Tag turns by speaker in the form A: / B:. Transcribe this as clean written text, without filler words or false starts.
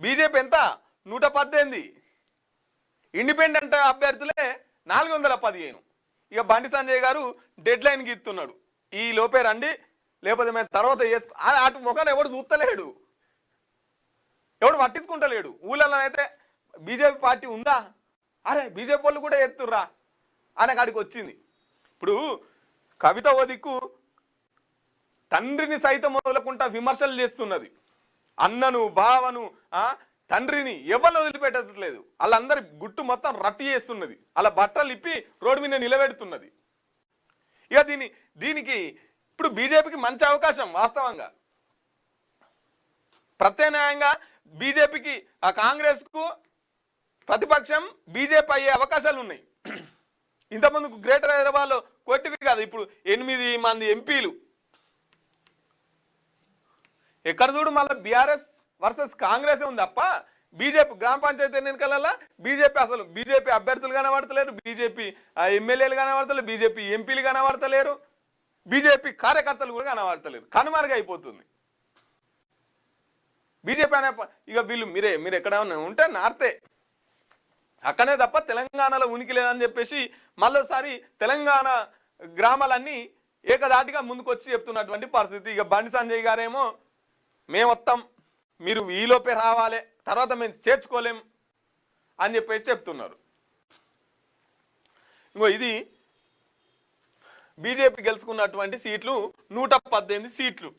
A: BJP ఎంత 118, independent అభ్యర్థులే 415. ఇక బండి సంజయ్ గారు డెడ్ లైన్కి ఇస్తున్నాడు, ఈ లోపే రండి లేకపోతే మేము తర్వాత చేసుకో. అటు ముఖాన్ని ఎవడు చూస్తలేడు, ఎవడు పట్టించుకుంటలేడు. ఊళ్ళలో అయితే బీజేపీ పార్టీ ఉందా, అరే బీజేపీ వాళ్ళు కూడా ఎత్తుర్రా అనే కాడికి వచ్చింది. ఇప్పుడు కవిత ఓ దిక్కు తండ్రిని సైతం వదలకుండా విమర్శలు చేస్తున్నది, అన్నను బావను తండ్రిని ఎవరు వదిలిపెట్టట్లేదు, వాళ్ళందరి గుట్టు మొత్తం రట్టి చేస్తున్నది, అలా బట్టలు ఇప్పి రోడ్డు మీద నిలబెడుతున్నది. ఇక దీనికి ఇప్పుడు బీజేపీకి మంచి అవకాశం. వాస్తవంగా ప్రత్యామ్నాయంగా బీజేపీకి కాంగ్రెస్కు ప్రతిపక్షం బీజేపీ అయ్యే అవకాశాలు ఉన్నాయి. ఇంతకుముందు గ్రేటర్ హైదరాబాద్లో కొట్టివి కాదు, ఇప్పుడు 8 మంది ఎంపీలు. ఎక్కడ చూడు మళ్ళీ బీఆర్ఎస్ వర్సెస్ కాంగ్రెస్ ఉంది తప్ప బీజేపీ గ్రామ పంచాయతీ ఎన్నికలలో బీజేపీ అభ్యర్థులు కనబడతలేరు, బీజేపీ ఎమ్మెల్యేలు కనబడతలేరు, బీజేపీ ఎంపీలు కనబడతలేరు, బీజేపీ కార్యకర్తలు కూడా కనబడతలేరు, కనుమరుగైపోతుంది బీజేపీ అనే. ఇక వీళ్ళు మీరు ఎక్కడ ఉంటే నార్తే అక్కడే తప్ప తెలంగాణలో ఉనికి లేదని చెప్పేసి మళ్ళీసారి తెలంగాణ గ్రామాలన్నీ ఏకదాటిగా ముందుకొచ్చి చెప్తున్నటువంటి పరిస్థితి. ఇక బండి సంజయ్ గారేమో మేము వస్తాం, మీరు ఈలోపే రావాలి, తర్వాత మేము చేర్చుకోలేం అని చెప్పేసి చెప్తున్నారు. ఇంకో ఇది బీజేపీ గెలుచుకున్నటువంటి సీట్లు 118 సీట్లు.